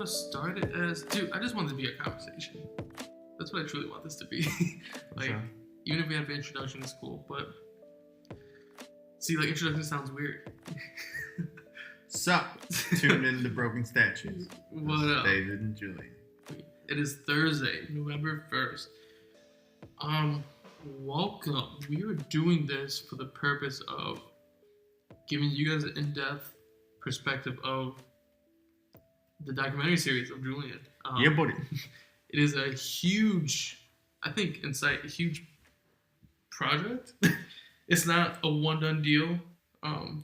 Started as, dude, I just want it to be a conversation. That's what I truly want this to be. Like, Sure. even if we have an introduction, it's cool. But see, like, introduction sounds weird. Sup? Tune in to Broken Statues. What up? David and Julian. It is Thursday, November 1st. Welcome. We are doing this for the purpose of giving you guys an in-depth perspective of the documentary series of Julian. Yeah, buddy. It is a huge, I think, a huge project. It's not a one-done deal.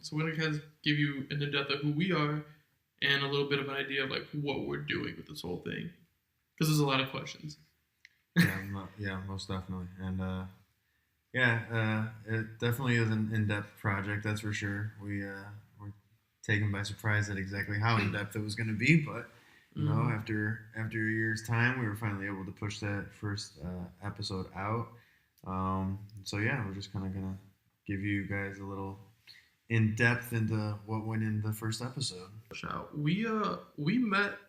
So we're going to give you an in-depth of who we are and a little bit of an idea of like what we're doing with this whole thing. Because there's a lot of questions. Yeah, most definitely. And it definitely is an in-depth project, that's for sure. We were taken by surprise at exactly how in-depth it was going to be, but you know, after a year's time, we were finally able to push that first episode out. So yeah, we're just kind of gonna give you guys a little in-depth into what went in the first episode. We met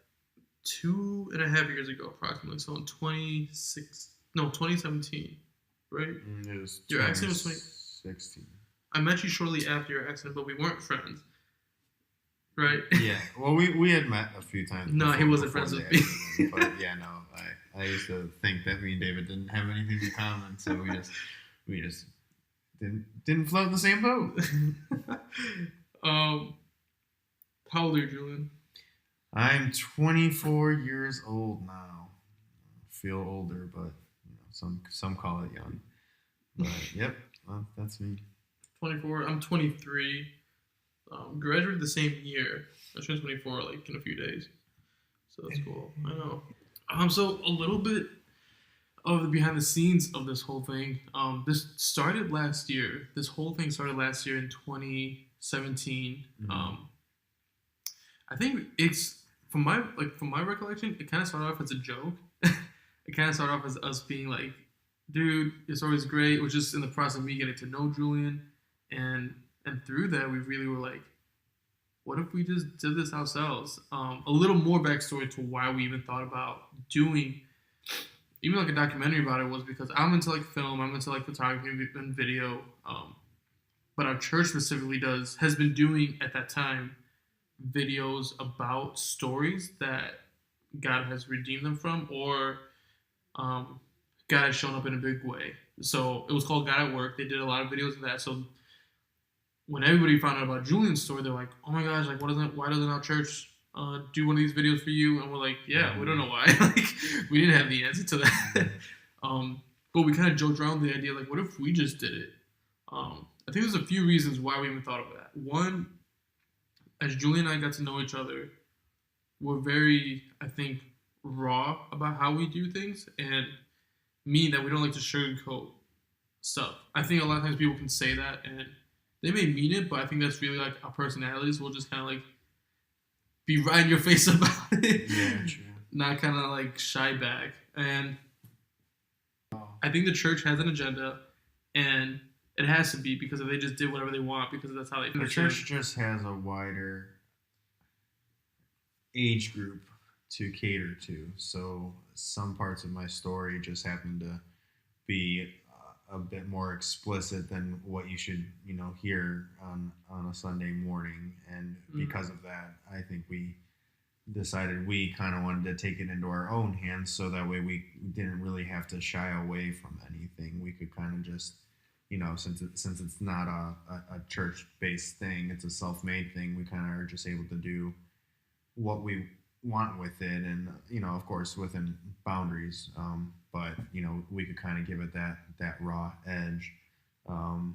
2.5 years ago, approximately. So in 2017, right? It was Your accident was 2016. I met you shortly after your accident, but we weren't friends, right? Yeah. Well, we had met a few times. No, he wasn't friends with me. But yeah, no, I used to think that me and David didn't have anything in common, so we just didn't float in the same boat. How old are you, Julian? I'm 24 years old now. I feel older, but you know, some call it young. But yep, that's me. 24. I'm 23. Graduated the same year. I turned 24 like in a few days. So that's cool. I know. So a little bit of the behind the scenes of this whole thing. This started last year. This whole thing started last year in 2017. Mm-hmm. I think it's from my recollection, it kind of started off as a joke. It kind of started off as us being like, dude, it's always great. It was just in the process of me getting to know Julian, and through that, we really were like, what if we just did this ourselves? A little more backstory to why we even thought about doing even like a documentary about it was because I'm into like film, I'm into like photography and video. But our church specifically has been doing at that time videos about stories that God has redeemed them from, or God has shown up in a big way. So it was called God at Work. They did a lot of videos of that. So when everybody found out about Julian's story, they're like, "Oh my gosh! Like, why doesn't our church do one of these videos for you?" And we're like, "Yeah, we don't know why. Like, we didn't have the answer to that." But we kind of joked around the idea, like, what if we just did it? I think there's a few reasons why we even thought of that. One, as Julian and I got to know each other, we're very, I think, raw about how we do things, and meaning that we don't like to sugarcoat stuff. I think a lot of times people can say that, and they may mean it, but I think that's really like our personalities. We'll just kind of like be right in your face about it. Yeah, true. Not kind of like shy back. And I think the church has an agenda, and it has to be, because if they just did whatever they want, because that's how they The church just has a wider age group to cater to. So some parts of my story just happen to be a bit more explicit than what you should, hear on a Sunday morning. And because of that, I think we decided we kind of wanted to take it into our own hands, so that way we didn't really have to shy away from anything. We could kind of just, since it's not a church-based thing, it's a self-made thing, we kind of are just able to do what we want with it, and of course within boundaries, but we could kind of give it that raw edge, and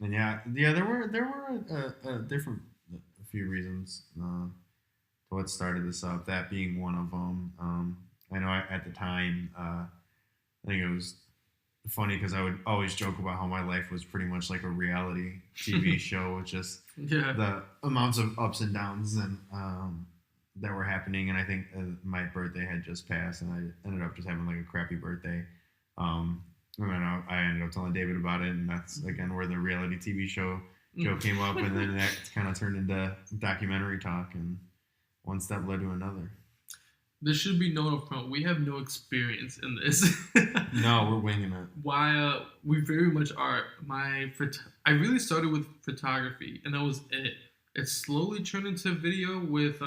there were different a few reasons to what started this up, that being one of them. I know at the time, I think it was funny because I would always joke about how my life was pretty much like a reality TV show with just the amounts of ups and downs and that were happening. And I think my birthday had just passed, and I ended up just having like a crappy birthday. And then I ended up telling David about it, and that's again where the reality TV show came up, and then that kind of turned into documentary talk, and one step led to another. This should be known up front. We have no experience in this. No, we're winging it. Why? We very much are. I really started with photography, and that was it. It slowly turned into video with.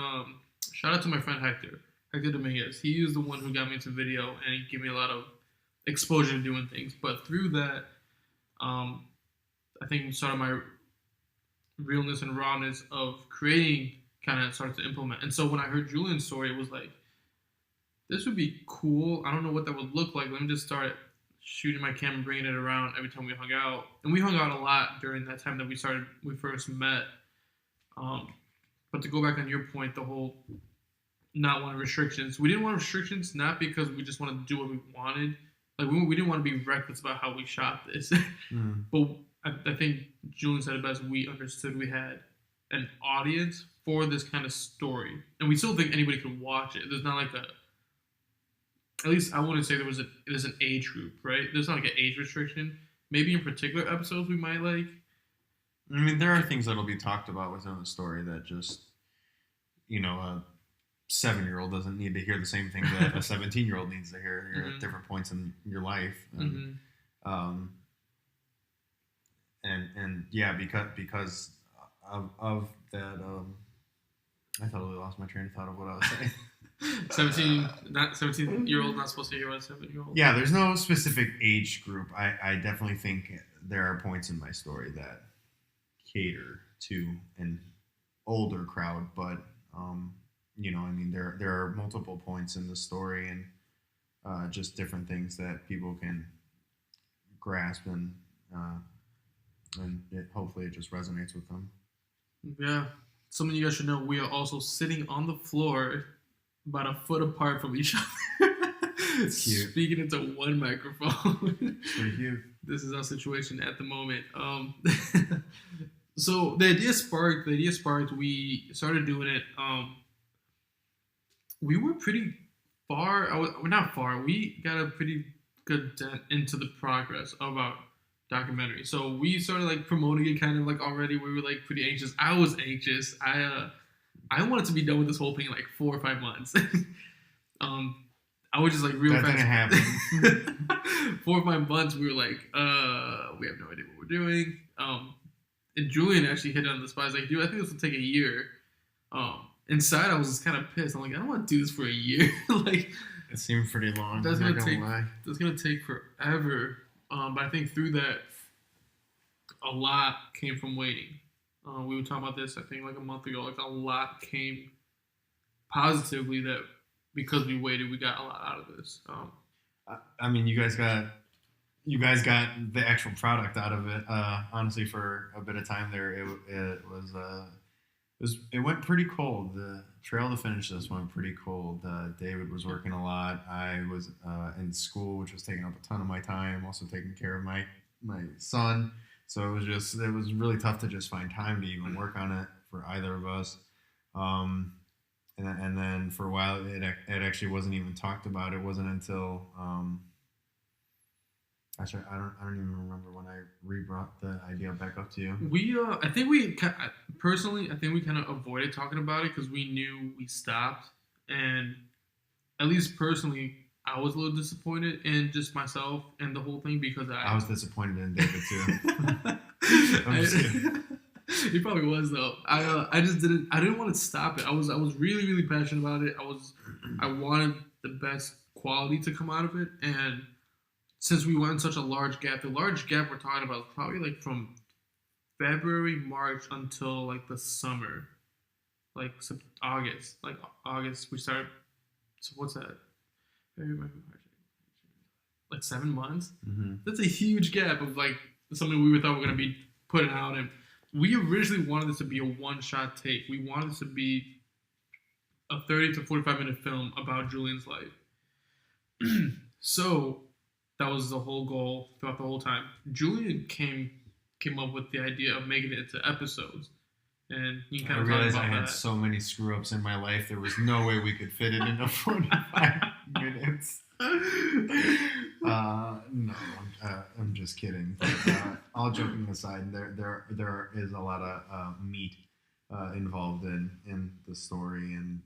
Shout out to my friend Hector Dominguez. He was the one who got me into video, and he gave me a lot of exposure to doing things. But through that, I think started my realness and rawness of creating kind of started to implement. And so when I heard Julian's story, it was like, this would be cool. I don't know what that would look like. Let me just start shooting my camera, bringing it around every time we hung out. And we hung out a lot during that time that we first met. But to go back on your point, the whole not wanting restrictions. We didn't want restrictions, not because we just wanted to do what we wanted. Like, we didn't want to be reckless about how we shot this. But I think Julian said it best. We understood we had an audience for this kind of story. And we still think anybody can watch it. There's not like at least I wouldn't say there's an age group, right? There's not like an age restriction. Maybe in particular episodes we might like. I mean, there are things that'll be talked about within the story that just, a 7-year-old doesn't need to hear the same thing that a 17-year-old needs to hear. You're at different points in your life. And, and yeah, because of that, I totally lost my train of thought of what I was saying. 17-year-old not supposed to hear what a 7-year-old. Yeah, there's no specific age group. I definitely think there are points in my story that cater to an older crowd, but there are multiple points in the story and just different things that people can grasp and hopefully it just resonates with them. Yeah, something you guys should know: we are also sitting on the floor, about a foot apart from each other. It's cute. Speaking into one microphone. It's pretty cute. This is our situation at the moment. So the idea sparked. We started doing it. We were pretty far. Not far. We got a pretty good dent into the progress of our documentary. So we started like promoting it kind of like already. We were like pretty anxious. I was anxious. I wanted to be done with this whole thing in like 4 or 5 months. I was just like real fast. That didn't happen. 4 or 5 months, we were like, we have no idea what we're doing. And Julian actually hit it on the spot. I was like, dude, I think this will take a year. Inside, I was just kind of pissed. I'm like, I don't want to do this for a year. Like, it seemed pretty long. That's gonna take forever. But I think through that, a lot came from waiting. We were talking about this, I think, like a month ago. Like, a lot came positively that because we waited, we got a lot out of this. I mean, you guys got the actual product out of it. Honestly, for a bit of time there, it went pretty cold. The trail to finish this went pretty cold. David was working a lot. I was in school, which was taking up a ton of my time. Also taking care of my son. So it was really tough to just find time to even work on it for either of us. And then for a while, it actually wasn't even talked about. It wasn't until actually I don't even remember when I re-brought the idea back up to you. I think we kind of avoided talking about it because we knew we stopped, and at least personally, I was a little disappointed in just myself and the whole thing because I was disappointed in David too. I'm just kidding. He probably was though. I didn't want to stop it. I was really, really passionate about it. I wanted the best quality to come out of it, and since we went in such a large gap, the large gap we're talking about is probably like from February, March until like the summer, like August. Like August we started. So what's that? Like 7 months. Mm-hmm. That's a huge gap of like something we thought we were gonna be putting out, and we originally wanted this to be a one-shot take. We wanted this to be a 30 to 45-minute film about Julian's life. So that was the whole goal throughout the whole time. Julian came up with the idea of making it into episodes. And you kind of realized I had so many screw-ups in my life, there was no way we could fit it into 45 minutes. No, I'm just kidding. But, all joking aside, there is a lot of meat involved in the story, and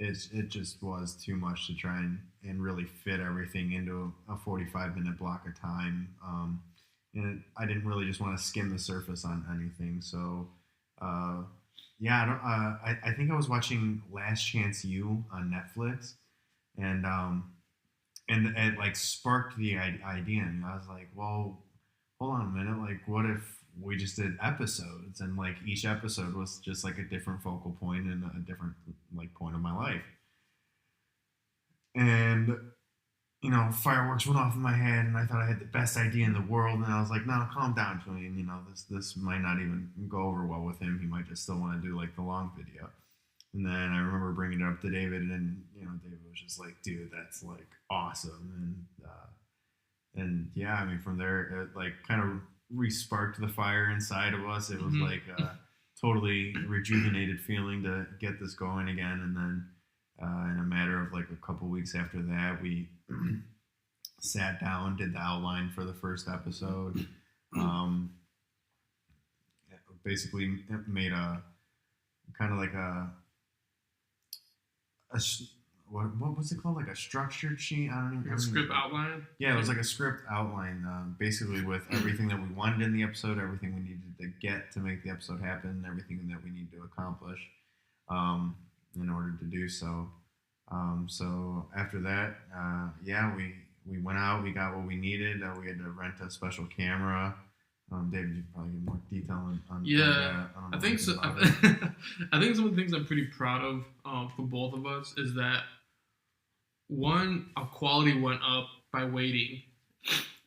it just was too much to try and really fit everything into a 45-minute block of time. I didn't really just want to skim the surface on anything. So, yeah, I think I was watching Last Chance U on Netflix, and it like sparked the idea, and I was like, well, hold on a minute, like what if we just did episodes, and like each episode was just like a different focal point and a different like point of my life. And fireworks went off in my head, and I thought I had the best idea in the world, and I was like, no, calm down, Julian. This might not even go over well with him. He might just still want to do like the long video. And then I remember bringing it up to David, and David was just like, dude, that's like awesome. And yeah, I mean, from there, it like kind of re-sparked the fire inside of us. It was like a totally rejuvenated feeling to get this going again. And then in a matter of like a couple weeks after that, we sat down, did the outline for the first episode. Basically made a kind of like a what was it called? Like a structured sheet? I don't even A script outline? Yeah, it was like a script outline, basically with everything that we wanted in the episode, everything we needed to get to make the episode happen, everything that we need to accomplish in order to do so. So after that, we went out, we got what we needed. We had to rent a special camera. David, you can probably get more detail on yeah. that. I think so. I think some of the things I'm pretty proud of for both of us is that one, our quality went up by waiting,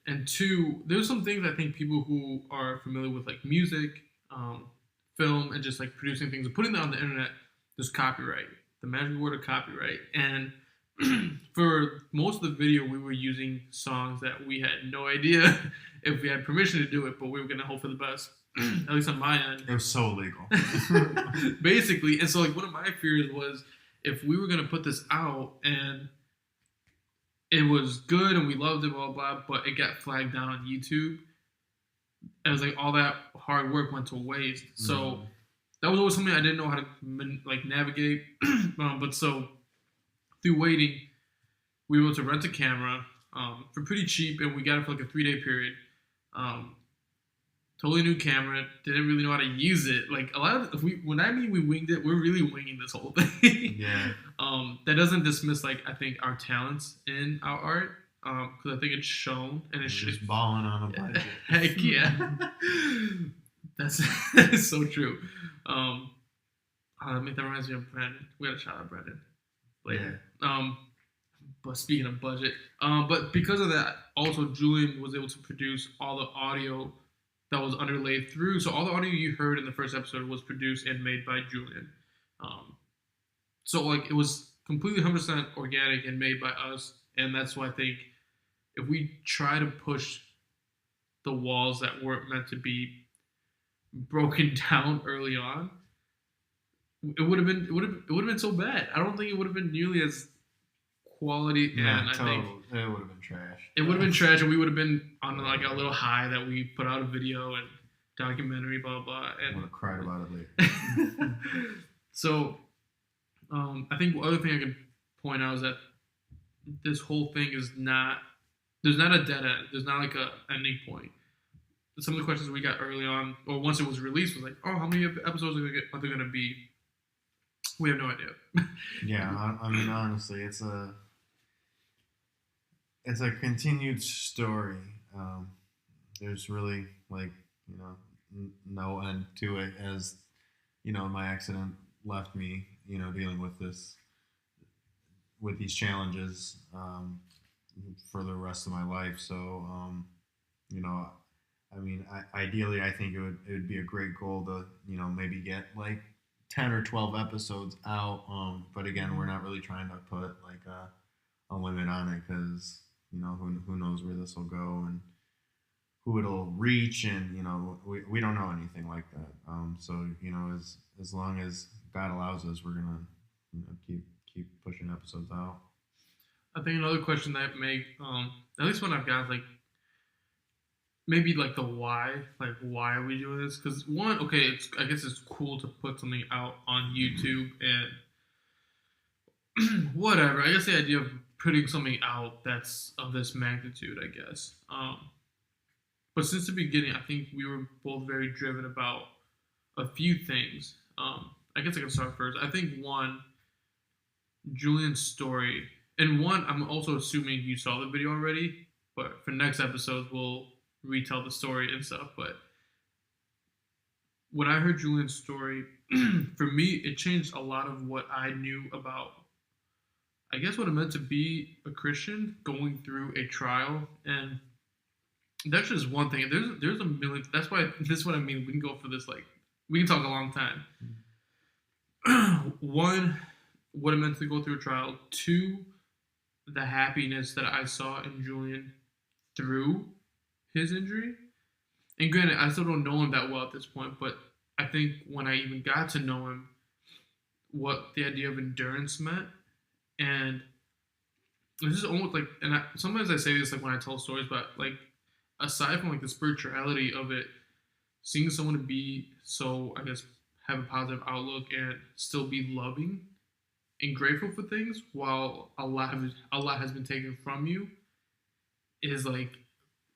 and two, there's some things I think people who are familiar with like music, film, and just like producing things and putting that on the internet, there's copyright, the magic word of copyright, and for most of the video, we were using songs that we had no idea if we had permission to do it, but we were going to hope for the best, at least on my end. It was so illegal. Basically. And so, like, one of my fears was if we were going to put this out and it was good and we loved it, blah, blah, but it got flagged down on YouTube, it was like all that hard work went to waste. So that was always something I didn't know how to, like, navigate. But so through waiting, we were able to rent a camera for pretty cheap, and we got it for like a 3-day period. Totally new camera, didn't really know how to use it. Like a lot of when I mean we winged it, we're really winging this whole thing. Yeah. That doesn't dismiss like I think our talents in our art, because I think it's shown and it's just balling on a budget. Heck yeah, that's so true. That reminds me of Brandon. We gotta shout out Brandon later. Yeah. But speaking of budget, but because of that, also Julian was able to produce all the audio that was underlaid through. So all the audio you heard in the first episode was produced and made by Julian. So like it was completely 100% organic and made by us, and that's why I think if we try to push the walls that weren't meant to be broken down early on, it would have been so bad. I don't think it would have been nearly as quality, and I think it would have been trash. It would have been trash, and we would have been on like a little high that we put out a video and documentary, blah blah. And I would have cried about it later. So, I think the other thing I can point out is that this whole thing is not. There's not a dead end. There's not like a ending point. Some of the questions we got early on, or once it was released, was like, "Oh, how many episodes are there going to be?" We have no idea. Yeah, I mean, honestly, it's a continued story. There's really like no end to it, as my accident left me dealing with these challenges for the rest of my life. So I mean, ideally, I think it would be a great goal to maybe get like 10 or 12 episodes out. But again, we're not really trying to put like a limit on it, because who knows where this will go and who it'll reach, and we don't know anything like that. So as long as God allows us, we're gonna keep pushing episodes out. I think another question that at least when I've got like maybe like the why, like why are we doing this? Because one, okay, it's I guess it's cool to put something out on YouTube and whatever. I guess the idea of putting something out that's of this magnitude, I guess. But since the beginning, I think we were both very driven about a few things. I guess I can start first. I think one, Julian's story, and one, I'm also assuming you saw the video already, but for next episodes, we'll retell the story and stuff. But when I heard Julian's story, for me, it changed a lot of what I knew about, I guess, what it meant to be a Christian going through a trial. And that's just one thing. There's a million. That's why this is what I mean. We can go for this, like, we can talk a long time. One, what it meant to go through a trial. Two, the happiness that I saw in Julian through his injury. And granted, I still don't know him that well at this point, but I think when I even got to know him, what the idea of endurance meant, and this is almost like, and sometimes I say this like when I tell stories, but like aside from like the spirituality of it, seeing someone to be so, I guess, have a positive outlook and still be loving and grateful for things while a lot has been taken from you is like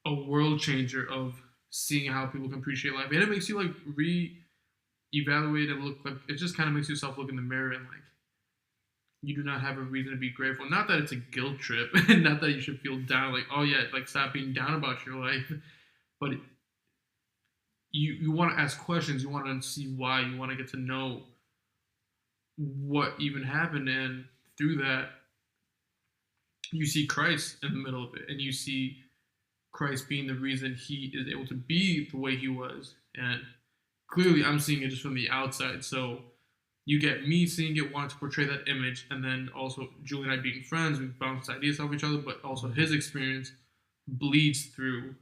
a world changer of seeing how people can appreciate life, and it makes you like re-evaluate and look, like it just kind of makes yourself look in the mirror and like you do not have a reason to be grateful. Not that it's a guilt trip, and not that you should feel down, like, oh yeah, like stop being down about your life, but you want to ask questions, you want to see why, you want to get to know what even happened, and through that you see Christ in the middle of it, and you see Christ being the reason he is able to be the way he was. And clearly I'm seeing it just from the outside, so you get me seeing it, wanting to portray that image, and then also Julie and I being friends, we bounce ideas off each other, but also his experience bleeds through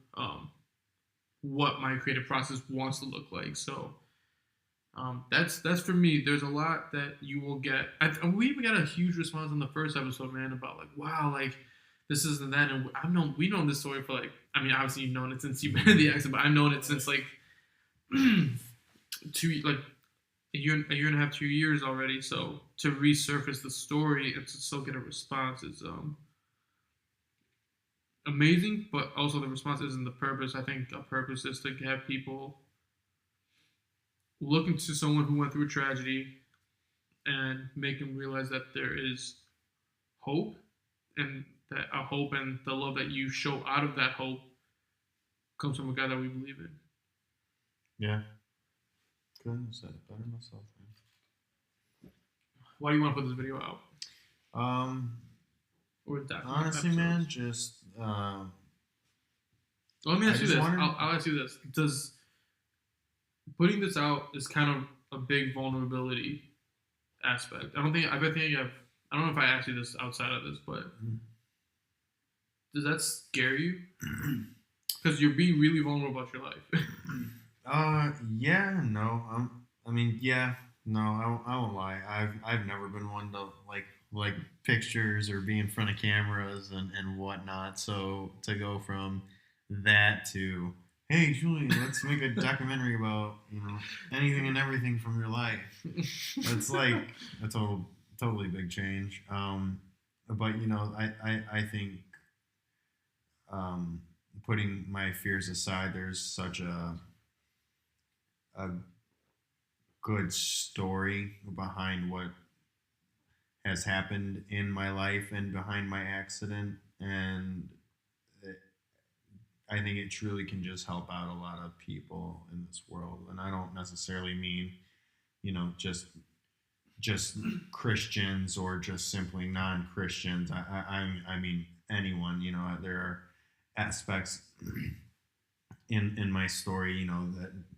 what my creative process wants to look like. So that's for me. There's a lot that you will get. We even got a huge response on the first episode, man, about like, wow, like this isn't that. And we've known this story for like, I mean, obviously you've known it since you've been in the accent, but I've known it since like a year and a half, 2 years already. So to resurface the story and to still get a response is amazing. But also the response isn't the purpose. I think a purpose is to have people looking to someone who went through a tragedy and make them realize that there is hope, and that a hope and the love that you show out of that hope comes from a God that we believe in. Yeah. Couldn't have said it better myself, man. Why do you want to put this video out? Or honestly, man, just well, let me ask you this. I'll ask you this. Does putting this out is kind of a big vulnerability aspect? I don't know if I asked you this outside of this, but does that scare you? Because you're being really vulnerable about your life. Yeah, no. I mean, yeah, no. I won't lie. I've never been one to like pictures or be in front of cameras and whatnot. So to go from that to, hey, Julian, let's make a documentary about anything and everything from your life. It's like a totally big change. But I think putting my fears aside, there's such a good story behind what has happened in my life and behind my accident, and I think it truly can just help out a lot of people in this world. And I don't necessarily mean just Christians or just simply non-Christians. I mean anyone. There are aspects in my story,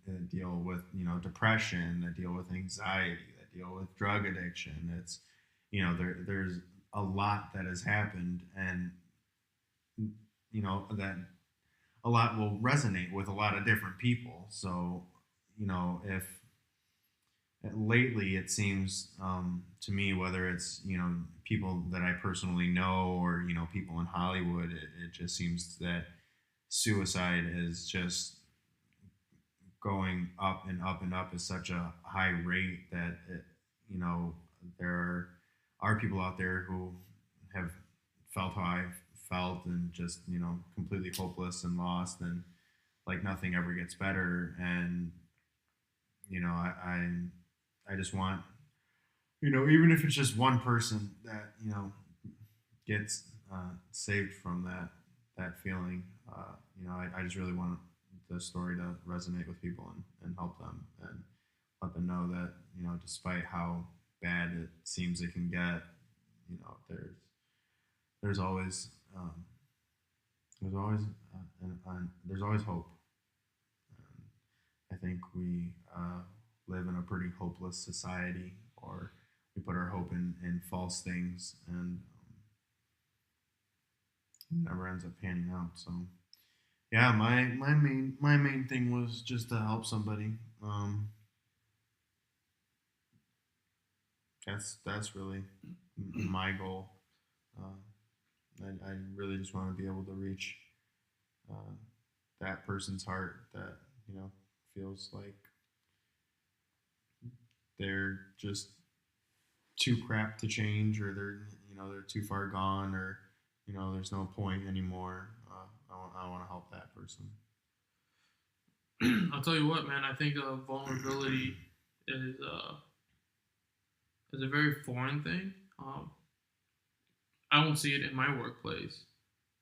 that deal with depression, that deal with anxiety, that deal with drug addiction. It's there's a lot that has happened, and that a lot will resonate with a lot of different people. So if lately it seems to me, whether it's people that I personally know or people in Hollywood, it just seems that suicide is just going up and up and up at such a high rate that there are people out there who have felt how I've felt and just completely hopeless and lost and like nothing ever gets better. And I just want even if it's just one person that gets saved from that feeling. I just really want the story to resonate with people and help them and let them know that despite how bad it seems it can get, there's always there's always there's always hope. I think we live in a pretty hopeless society, or we put our hope in false things, and it never ends up panning out. So, yeah, my main thing was just to help somebody. That's really my goal. I really just want to be able to reach uh, that person's heart that feels like they're just too crap to change, or they're too far gone, or there's no point anymore. I want to help that person. I'll tell you what, man. I think vulnerability is is a very foreign thing. I don't see it in my workplace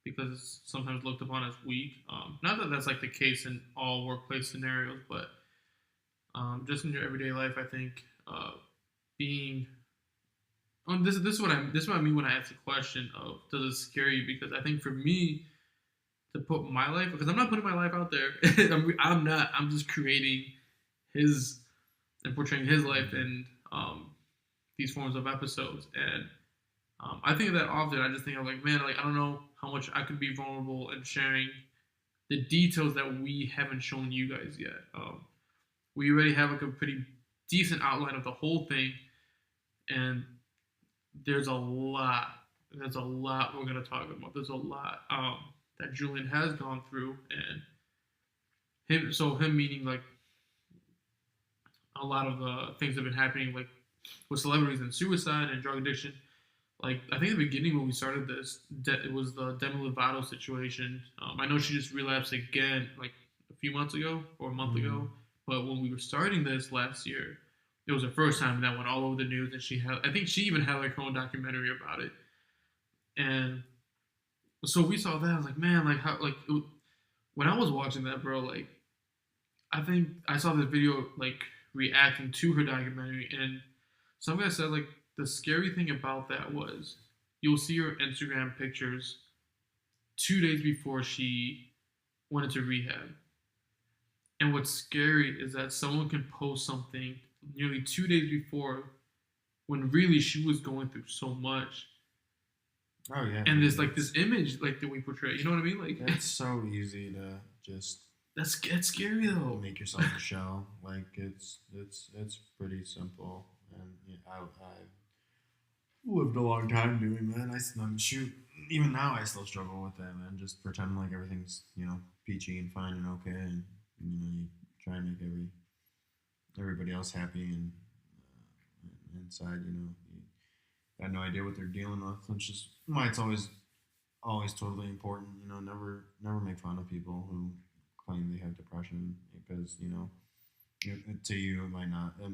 because it's sometimes looked upon as weak. Not that that's like the case in all workplace scenarios, but just in your everyday life, I think being this is what I mean when I ask the question of does it scare you? Because I think for me to put my life, because I'm not putting my life out there. I'm not. I'm just creating his and portraying his life in these forms of episodes. And I think of that often. I just think of like, man, like I don't know how much I could be vulnerable and sharing the details that we haven't shown you guys yet. We already have like a pretty decent outline of the whole thing, and there's a lot. There's a lot we're gonna talk about. There's a lot that Julian has gone through, and him. So him meaning like a lot of the things that have been happening, like with celebrities and suicide and drug addiction. Like I think at the beginning when we started this, it was the Demi Lovato situation. I know she just relapsed again, like a few months ago or a month ago. But when we were starting this last year, it was the first time that went all over the news, and I think she even had like her own documentary about it. And so we saw that. I was like, man, like how, like when I was watching that, bro, like I think I saw this video like reacting to her documentary, and some guy said like the scary thing about that was you'll see her Instagram pictures 2 days before she went into rehab. And what's scary is that someone can post something nearly 2 days before when really she was going through so much. Oh yeah. And there's like this image like that we portray. You know what I mean? Like it's so easy to just that's scary though. Make yourself a shell. Like it's pretty simple. And I've lived a long time doing that. Shoot, even now I still struggle with that, man. Just pretending like everything's peachy and fine and okay, and you try and make everybody else happy, and inside you got no idea what they're dealing with. Which is why it's always totally important. Never make fun of people who claim they have depression, because to you it might not look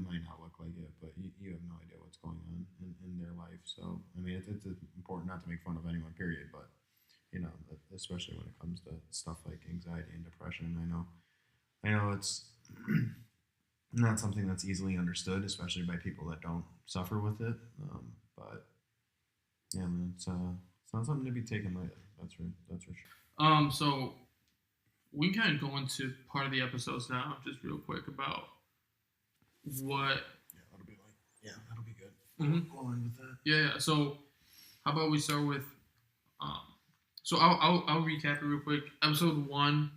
like it, but you have no idea what's going on in their life. So I mean it's important not to make fun of anyone, period, but especially when it comes to stuff like anxiety and depression. I know it's not something that's easily understood, especially by people that don't suffer with it, but yeah, man, it's not something to be taken lightly, that's for sure. So we can kind of go into part of the episodes now, just real quick, about what. That'll be good. Mm-hmm. Go on with that. Yeah. So, how about we start with? So I'll recap it real quick. Episode 1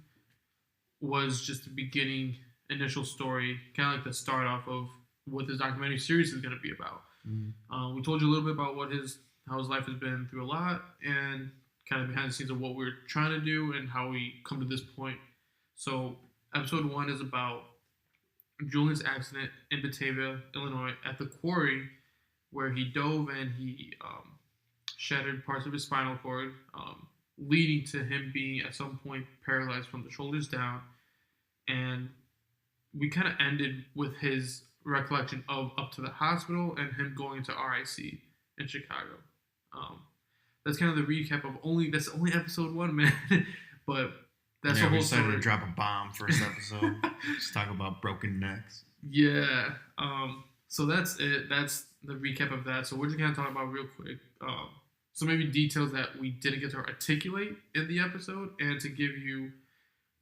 was just the beginning, initial story, kind of like the start off of what this documentary series is going to be about. Mm-hmm. We told you a little bit about how his life has been through a lot, and kind of behind the scenes of what we're trying to do and how we come to this point. So episode 1 is about Julian's accident in Batavia, Illinois, at the quarry where he dove and he shattered parts of his spinal cord, leading to him being at some point paralyzed from the shoulders down. And we kind of ended with his recollection of up to the hospital and him going to RIC in Chicago. That's kind of the recap of that's only episode 1, man. But that's the whole we decided story. to drop a bomb first episode. Just talk about broken necks. Yeah. So that's it. That's the recap of that. So we're just gonna talk about real quick. So maybe details that we didn't get to articulate in the episode, and to give you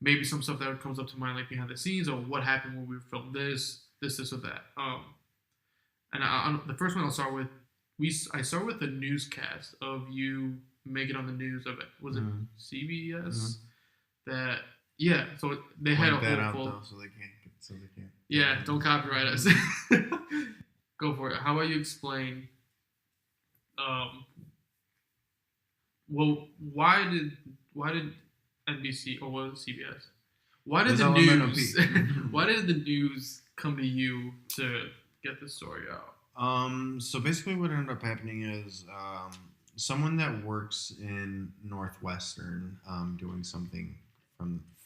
maybe some stuff that comes up to mind, like behind the scenes, or what happened when we filmed this, or that. And the first one I'll start with. I start with the newscast of you making on the news of it. Was it CBS? That So they had a that whole out full. though, so they can't. Yeah, don't copyright us. Go for it. How about you explain? Well, why did NBC, or was it CBS? Why did the news? Why did the news come to you to get this story out? So basically, what ended up happening is someone that works in Northwestern, doing something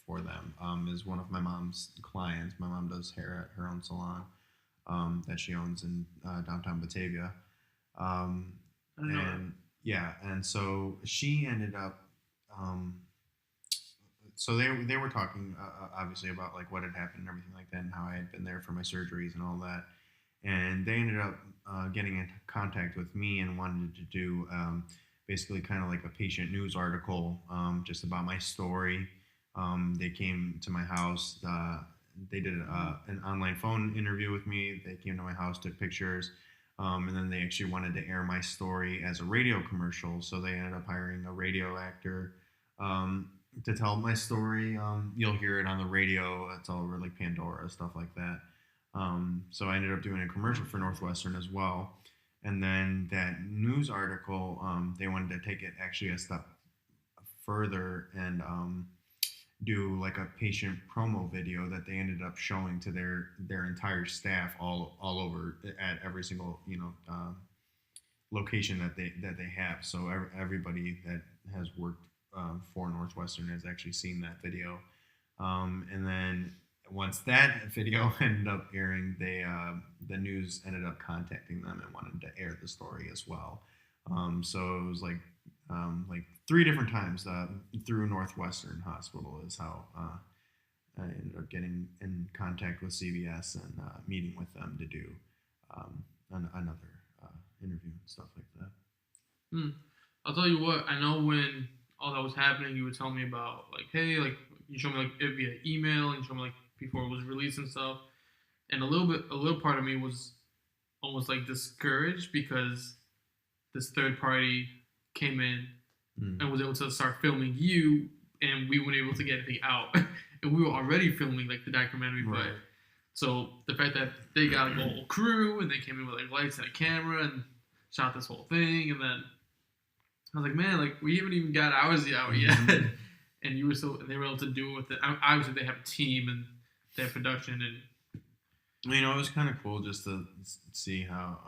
for them, is one of my mom's clients. My mom does hair at her own salon that she owns in downtown Batavia. And so she ended up. So they were talking obviously about like what had happened and everything like that, and how I had been there for my surgeries and all that. And they ended up getting in contact with me and wanted to do basically kind of like a patient news article just about my story. They came to my house. They did an online phone interview with me. They came to my house, took pictures, and then they actually wanted to air my story as a radio commercial. So they ended up hiring a radio actor to tell my story. You'll hear it on the radio. It's all over like Pandora, stuff like that. So I ended up doing a commercial for Northwestern as well. And then that news article, they wanted to take it actually a step further and do like a patient promo video that they ended up showing to their entire staff all over at every single location that they have. So everybody that has worked for Northwestern has actually seen that video. And then once that video ended up airing, the news ended up contacting them and wanted to air the story as well. So it was like 3 different times through Northwestern Hospital is how I ended up getting in contact with CBS and meeting with them to do another interview and stuff like that. I'll tell you what, I know when all that was happening, you would tell me about like, hey, like you showed me like it via email, and you showed me like before it was released and stuff. And a little part of me was almost like discouraged because this third party came in and was able to start filming you, and we weren't able to get anything out. And we were already filming like the documentary, Right. but so the fact that they got a whole crew and they came in with like lights and a camera and shot this whole thing, and then I was like, man, like we haven't even got ours out yet. And they were able to do it with it. Obviously, they have a team and they have production, and it was kind of cool just to see how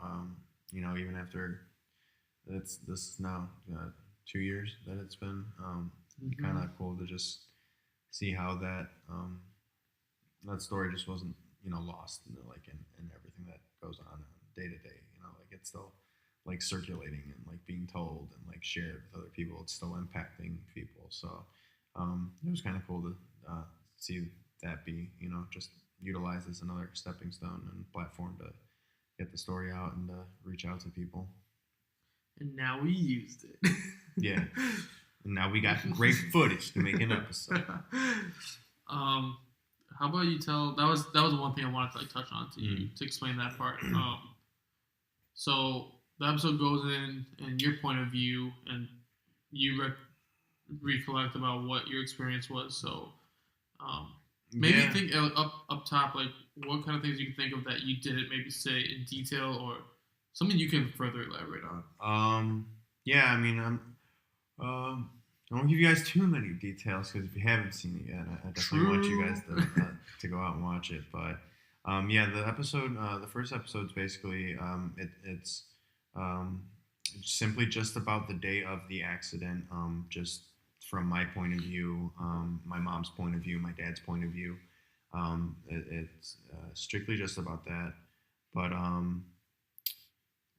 even after this is now 2 years that it's been kind of cool to just see how that story just wasn't lost in everything that goes on day to day. Like it's still like circulating and like being told and like shared with other people. It's still impacting people. So it was kind of cool to see that be just utilized as another stepping stone and platform to get the story out and reach out to people. And now we used it. Yeah. And now we got great footage to make an episode. How about you tell? That was one thing I wanted to like touch on to you to explain that part. So the episode goes in and your point of view, and you recollect about what your experience was. So maybe think up top, like what kind of things you can think of that you didn't maybe say in detail, or something you can further elaborate on. I won't give you guys too many details because if you haven't seen it yet, I definitely want you guys to go out and watch it. But yeah, the first episode's basically um, it's simply just about the day of the accident, just from my point of view, my mom's point of view, my dad's point of view. It's strictly just about that. But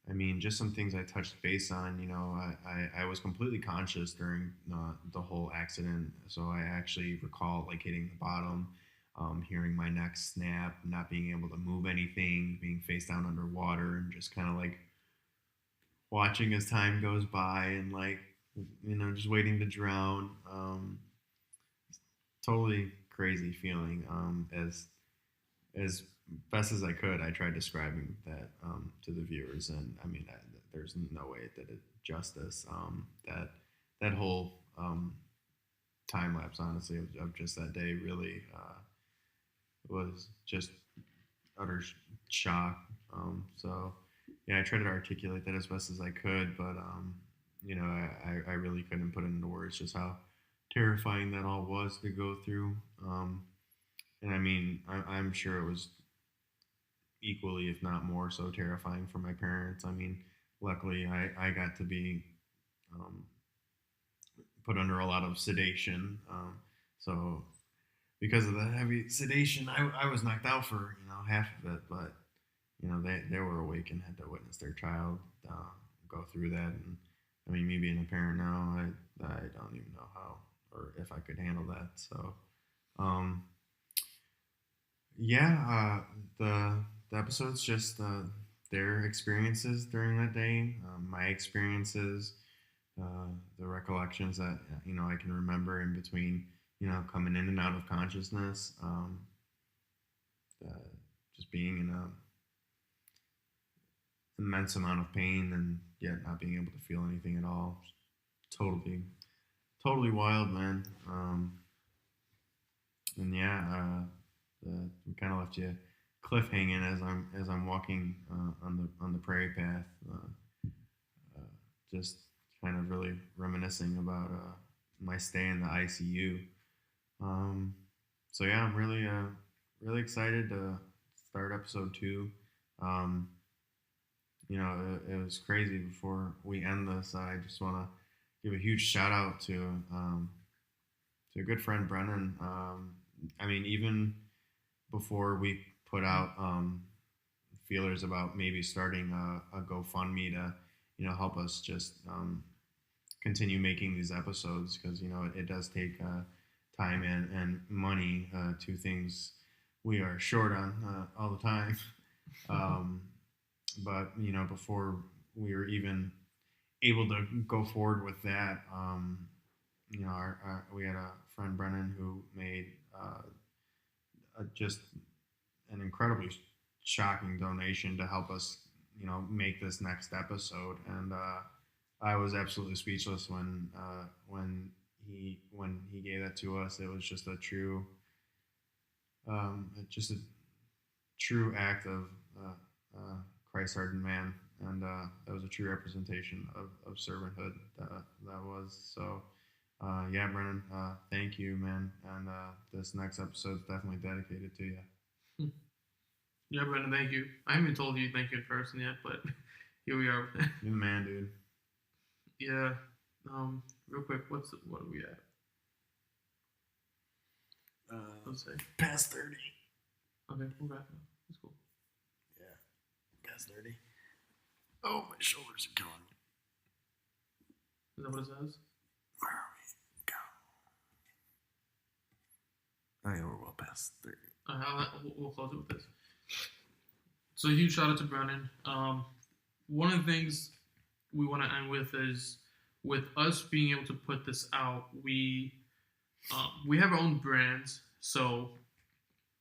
I mean, just some things I touched base on. You know, I was completely conscious during the whole accident, so I actually recall like hitting the bottom, hearing my neck snap, not being able to move anything, being face down underwater, and just kind of like watching as time goes by and like just waiting to drown. Totally crazy feeling. As best as I could, I tried describing that to the viewers, and I mean, there's no way that it justice. That whole time lapse, honestly, of just that day really was just utter shock. So yeah, I tried to articulate that as best as I could, but I really couldn't put it into words just how terrifying that all was to go through. And I mean, I'm sure it was equally, if not more so, terrifying for my parents. I mean, luckily, I got to be um, put under a lot of sedation. So because of the heavy sedation, I was knocked out for half of it, but they were awake and had to witness their child go through that. And I mean, me being a parent now, I don't even know how or if I could handle that. So um, yeah, the episode's just their experiences during that day, my experiences, the recollections that I can remember in between, coming in and out of consciousness, uh, just being in a immense amount of pain and yet not being able to feel anything at all. Totally, totally wild, man. And yeah, we kind of left you cliffhanging as I'm walking on the prairie path, uh, just kind of really reminiscing about my stay in the ICU. Um, so yeah, I'm really excited to start episode 2. Um, it was crazy. Before we end this, I just want to give a huge shout out to a good friend, Brennan. I mean, even before we put out feelers about maybe starting a GoFundMe to help us just continue making these episodes, because it does take time and money, two things we are short on all the time. um, but before we were even able to go forward with that, we had a friend, Brennan, who made just an incredibly shocking donation to help us make this next episode. And I was absolutely speechless when he gave that to us. It was just a true act of Christ hardened man, and that was a true representation of servanthood. That was so. Yeah, Brennan, thank you, man. And this next episode is definitely dedicated to you. Yeah, Brendan, thank you. I haven't even told you thank you in person yet, but here we are. You're the man, dude. Yeah. Real quick, what are we at? Let's say past 30. Okay, we're back now. That's cool. Yeah, past 30. Oh, my shoulders are killing me. Is that what it says? Where are we? Oh yeah, we're well past 30. We'll close it with this. So huge shout out to Brennan. One of the things we want to end with is, with us being able to put this out, we have our own brands. So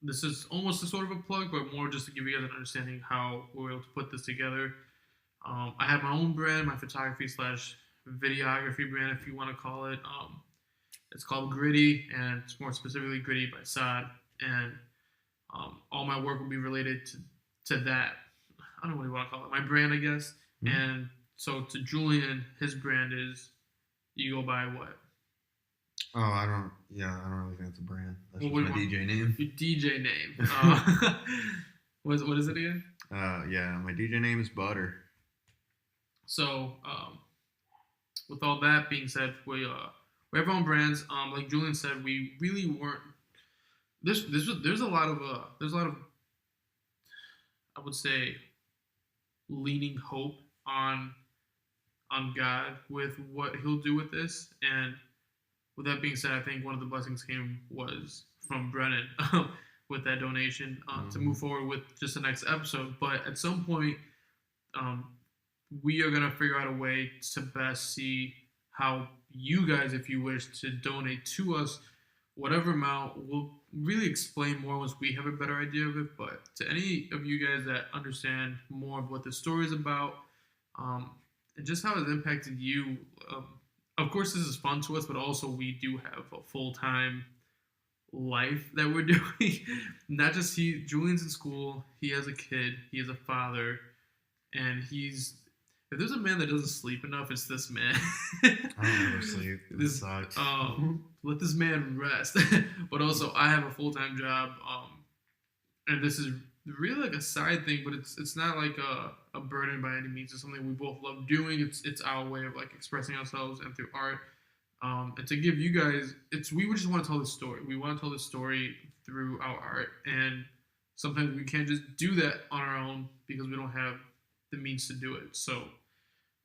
this is almost a sort of a plug, but more just to give you guys an understanding how we were able to put this together. I have my own brand, my photography / videography brand, if you want to call it. It's called Gritty, and it's more specifically Gritty by Saad. And all my work will be related to that. I don't know what you want to call it. My brand, I guess. Mm-hmm. And so to Julian, his brand is, you go by what? Oh, I don't. Yeah, I don't really think it's a brand. That's Well, just my DJ name. Your DJ name. What is it again? Yeah, my DJ name is Butter. So, with all that being said, we have our own brands. Like Julian said, we really weren't. There's a lot of I would say leaning hope on God with what He'll do with this. And with that being said, I think one of the blessings came was from Brennan with that donation to move forward with just the next episode. But at some point, um, we are gonna figure out a way to best see how you guys, if you wish to donate to us, whatever amount, we'll really explain more once we have a better idea of it. But to any of you guys that understand more of what the story is about, and just how it's impacted you, of course, this is fun to us, but also we do have a full time life that we're doing. Not just Julian's in school, he has a kid, he has a father, and if there's a man that doesn't sleep enough, it's this man. I don't ever sleep. It sucks. Let this man rest. But also, I have a full-time job, and this is really like a side thing, but it's not like a burden by any means. It's something we both love doing. It's our way of like expressing ourselves and through art. And to give you guys, we just want to tell this story. We want to tell this story through our art, and sometimes we can't just do that on our own because we don't have the means to do it. So,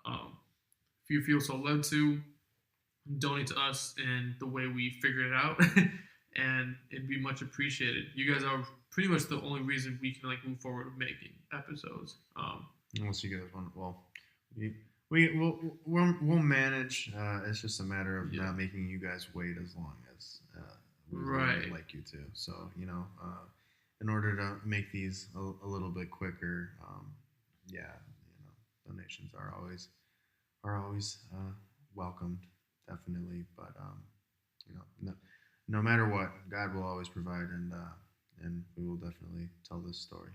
if you feel so led to, donate to us in the way we figure it out, and it'd be much appreciated. You guys are pretty much the only reason we can like move forward with making episodes. Unless you guys want, well, we'll manage. It's just a matter of not making you guys wait as long as we would like you to. So in order to make these a little bit quicker, donations are always welcomed, definitely. But no matter what, God will always provide, and we will definitely tell this story.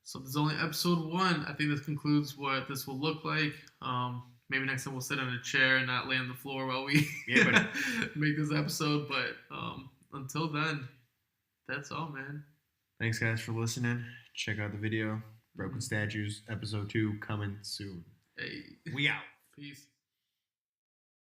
So there's only episode 1. I think this concludes what this will look like. Maybe next time we'll sit on a chair and not lay on the floor while we make this episode. But until then, that's all, man. Thanks, guys, for listening. Check out the video. Broken Statues, episode 2, coming soon. Hey. We out. Peace.